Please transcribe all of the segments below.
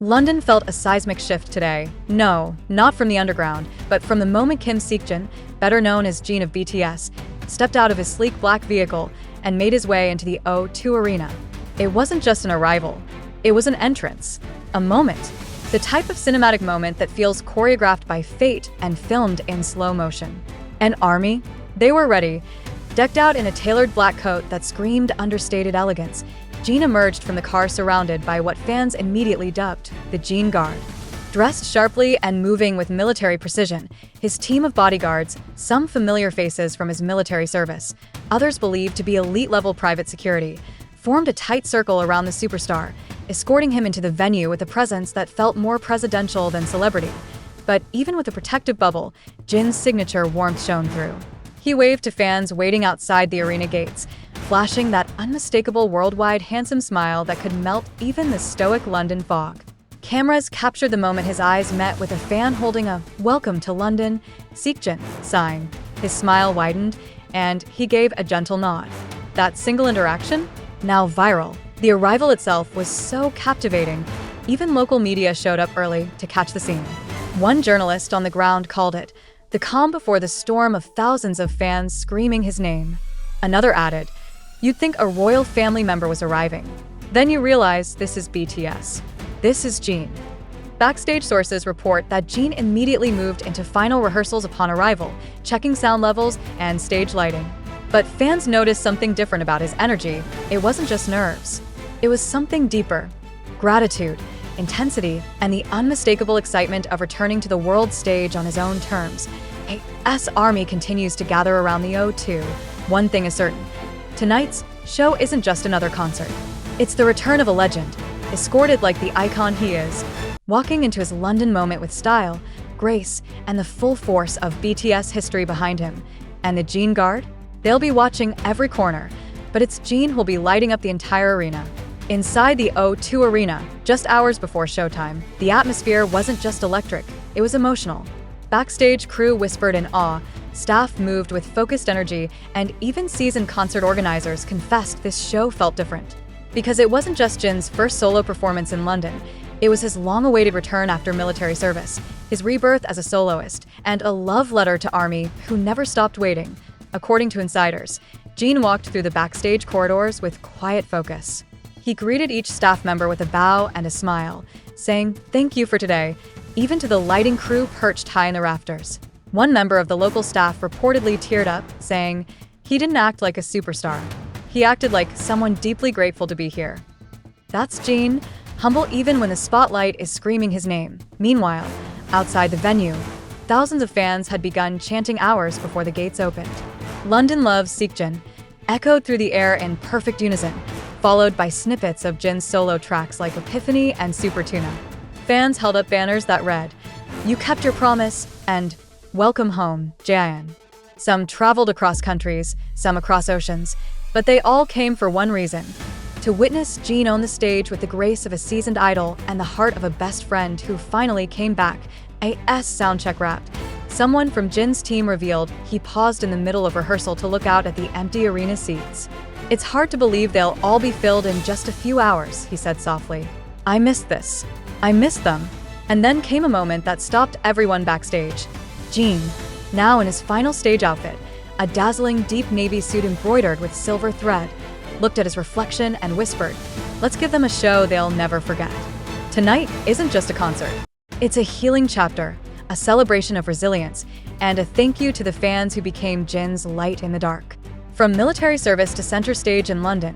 London felt a seismic shift today. No, not from the underground, but from the moment Jin Seokjin, better known as Jin of BTS, stepped out of his sleek black vehicle and made his way into the O2 arena. It wasn't just an arrival, it was an entrance, a moment, the type of cinematic moment that feels choreographed by fate and filmed in slow motion. An army? They were ready. Decked out in a tailored black coat that screamed understated elegance, Jin emerged from the car surrounded by what fans immediately dubbed the Jin Guard. Dressed sharply and moving with military precision, his team of bodyguards, some familiar faces from his military service, others believed to be elite-level private security, formed a tight circle around the superstar, escorting him into the venue with a presence that felt more presidential than celebrity. But even with a protective bubble, Jin's signature warmth shone through. He waved to fans waiting outside the arena gates, flashing that unmistakable worldwide handsome smile that could melt even the stoic London fog. Cameras captured the moment his eyes met with a fan holding a "Welcome to London, Seokjin" sign. His smile widened, and he gave a gentle nod. That single interaction? Now viral. The arrival itself was so captivating, even local media showed up early to catch the scene. One journalist on the ground called it the calm before the storm of thousands of fans screaming his name. Another added, "You'd think a royal family member was arriving. Then you realize this is BTS. This is Jin." Backstage sources report that Jin immediately moved into final rehearsals upon arrival, checking sound levels and stage lighting. But fans noticed something different about his energy. It wasn't just nerves. It was something deeper. Gratitude, intensity, and the unmistakable excitement of returning to the world stage on his own terms. AS Army continues to gather around the O2. One thing is certain. Tonight's show isn't just another concert. It's the return of a legend, escorted like the icon he is, walking into his London moment with style, grace, and the full force of BTS history behind him. And the Jin Guard? They'll be watching every corner, but it's Jin who'll be lighting up the entire arena. Inside the O2 arena, just hours before showtime, the atmosphere wasn't just electric, it was emotional. Backstage crew whispered in awe, staff moved with focused energy, and even seasoned concert organizers confessed this show felt different. Because it wasn't just Jin's first solo performance in London, it was his long-awaited return after military service, his rebirth as a soloist, and a love letter to ARMY who never stopped waiting. According to insiders, Jin walked through the backstage corridors with quiet focus. He greeted each staff member with a bow and a smile, saying, "Thank you for today," even to the lighting crew perched high in the rafters. One member of the local staff reportedly teared up, saying, "He didn't act like a superstar. He acted like someone deeply grateful to be here." That's Jin, humble even when the spotlight is screaming his name. Meanwhile, outside the venue, thousands of fans had begun chanting hours before the gates opened. "London loves Seokjin" echoed through the air in perfect unison, followed by snippets of Jin's solo tracks like Epiphany and Super Tuna. Fans held up banners that read, "You kept your promise," and "Welcome home, Jin." Some traveled across countries, some across oceans, but they all came for one reason: to witness Jin on the stage with the grace of a seasoned idol and the heart of a best friend who finally came back. AS soundcheck wrapped. Someone from Jin's team revealed he paused in the middle of rehearsal to look out at the empty arena seats. "It's hard to believe they'll all be filled in just a few hours," he said softly. "I missed this. I missed them." And then came a moment that stopped everyone backstage. Jin, now in his final stage outfit, a dazzling deep navy suit embroidered with silver thread, looked at his reflection and whispered, "Let's give them a show they'll never forget." Tonight isn't just a concert. It's a healing chapter, a celebration of resilience, and a thank you to the fans who became Jin's light in the dark. From military service to center stage in London,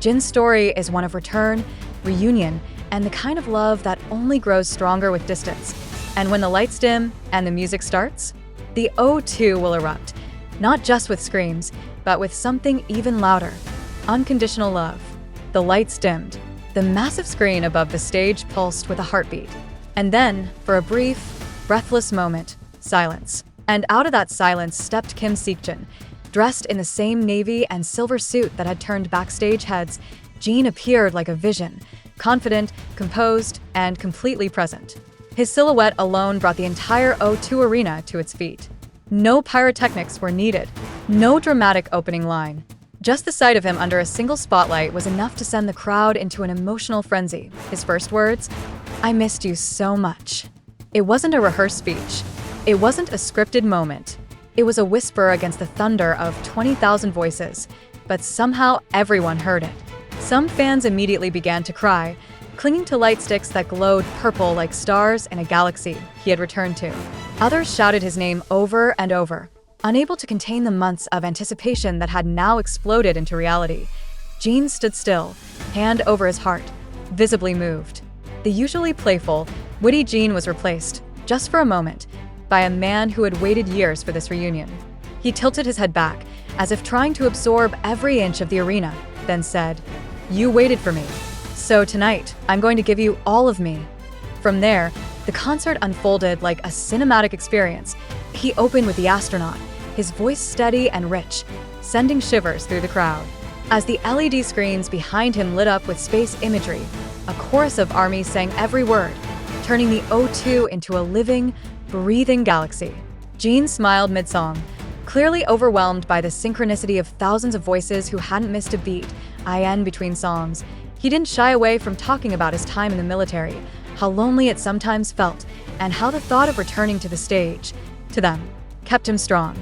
Jin's story is one of return, reunion, and the kind of love that only grows stronger with distance. And when the lights dim and the music starts, the O2 will erupt, not just with screams, but with something even louder: unconditional love. The lights dimmed. The massive screen above the stage pulsed with a heartbeat. And then, for a brief, breathless moment, silence. And out of that silence stepped Jin Seokjin. Dressed in the same navy and silver suit that had turned backstage heads, Jin appeared like a vision, confident, composed, and completely present. His silhouette alone brought the entire O2 arena to its feet. No pyrotechnics were needed, no dramatic opening line. Just the sight of him under a single spotlight was enough to send the crowd into an emotional frenzy. His first words, I missed you so much." It wasn't a rehearsed speech. It wasn't a scripted moment. It was a whisper against the thunder of 20,000 voices, but somehow everyone heard it. Some fans immediately began to cry, clinging to light sticks that glowed purple like stars in a galaxy he had returned to. Others shouted his name over and over, unable to contain the months of anticipation that had now exploded into reality. Jin stood still, hand over his heart, visibly moved. The usually playful, witty Jin was replaced, just for a moment, by a man who had waited years for this reunion. He tilted his head back, as if trying to absorb every inch of the arena, then said, "You waited for me. So tonight, I'm going to give you all of me." From there, the concert unfolded like a cinematic experience. He opened with The Astronaut, his voice steady and rich, sending shivers through the crowd. As the LED screens behind him lit up with space imagery, a chorus of ARMY sang every word, turning the O2 into a living, breathing galaxy. Jin smiled mid-song, clearly overwhelmed by the synchronicity of thousands of voices who hadn't missed a beat, in between songs. He didn't shy away from talking about his time in the military, how lonely it sometimes felt, and how the thought of returning to the stage, to them, kept him strong.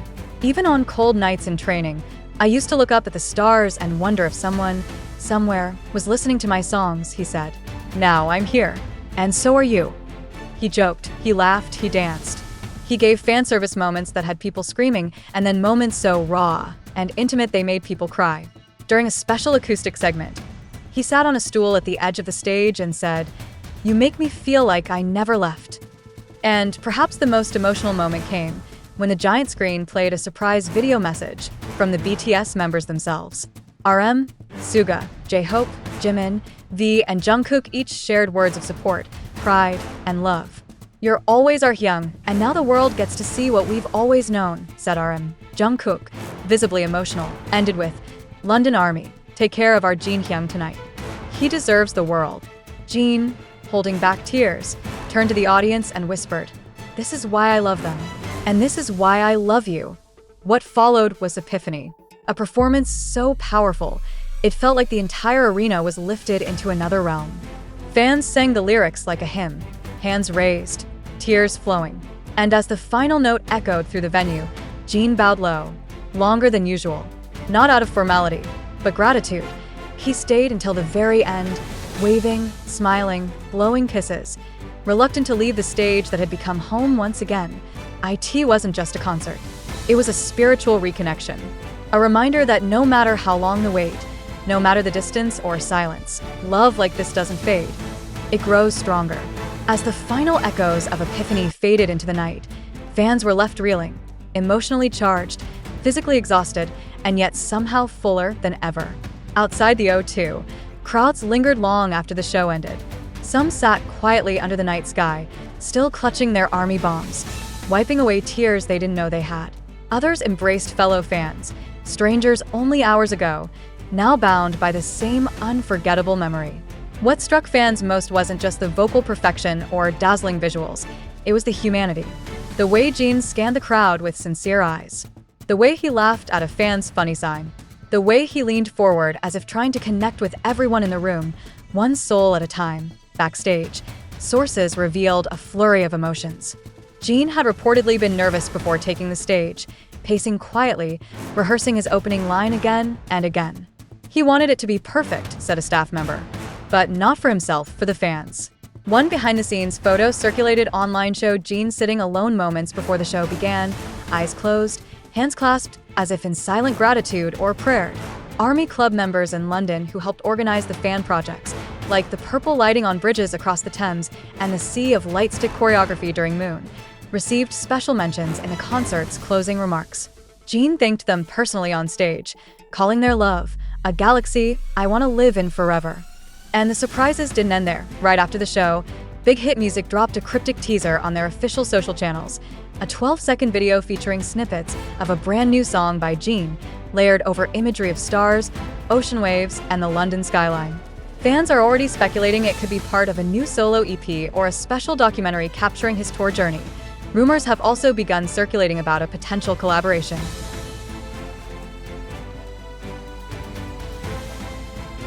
"Even on cold nights in training, I used to look up at the stars and wonder if someone, somewhere, was listening to my songs," he said. "Now I'm here, and so are you." He joked, he laughed, he danced. He gave fan service moments that had people screaming, and then moments so raw and intimate they made people cry. During a special acoustic segment, he sat on a stool at the edge of the stage and said, "You make me feel like I never left." And perhaps the most emotional moment came when the giant screen played a surprise video message from the BTS members themselves. RM, Suga, J-Hope, Jimin, V, and Jungkook each shared words of support, pride, and love. "You're always our Hyung, and now the world gets to see what we've always known," said RM. Jungkook, visibly emotional, ended with, "London Army, take care of our Jin Hyung tonight. He deserves the world." Jin, holding back tears, turned to the audience and whispered, "This is why I love them, and this is why I love you." What followed was epiphany, a performance so powerful, it felt like the entire arena was lifted into another realm. Fans sang the lyrics like a hymn, hands raised, tears flowing. And as the final note echoed through the venue, Jin bowed low, longer than usual, not out of formality, but gratitude. He stayed until the very end, waving, smiling, blowing kisses, reluctant to leave the stage that had become home once again. It wasn't just a concert. It was a spiritual reconnection, a reminder that no matter how long the wait, no matter the distance or silence, love like this doesn't fade. It grows stronger. As the final echoes of Epiphany faded into the night, fans were left reeling, emotionally charged, physically exhausted, and yet somehow fuller than ever. Outside the O2, crowds lingered long after the show ended. Some sat quietly under the night sky, still clutching their ARMY bombs, wiping away tears they didn't know they had. Others embraced fellow fans, strangers only hours ago, now bound by the same unforgettable memory. What struck fans most wasn't just the vocal perfection or dazzling visuals, it was the humanity. The way Jin scanned the crowd with sincere eyes. The way he laughed at a fan's funny sign. The way he leaned forward as if trying to connect with everyone in the room, one soul at a time. Backstage, sources revealed a flurry of emotions. Jin had reportedly been nervous before taking the stage, pacing quietly, rehearsing his opening line again and again. He wanted it to be perfect, said a staff member, but not for himself, for the fans. One behind-the-scenes photo circulated online showed Jin sitting alone moments before the show began, eyes closed, hands clasped as if in silent gratitude or prayer. ARMY Club members in London who helped organize the fan projects, like the purple lighting on bridges across the Thames and the sea of light stick choreography during Moon, received special mentions in the concert's closing remarks. Jin thanked them personally on stage, calling their love a galaxy I want to live in forever. And the surprises didn't end there. Right after the show, Big Hit Music dropped a cryptic teaser on their official social channels, a 12-second video featuring snippets of a brand new song by Jin, layered over imagery of stars, ocean waves, and the London skyline. Fans are already speculating it could be part of a new solo EP or a special documentary capturing his tour journey. Rumors have also begun circulating about a potential collaboration.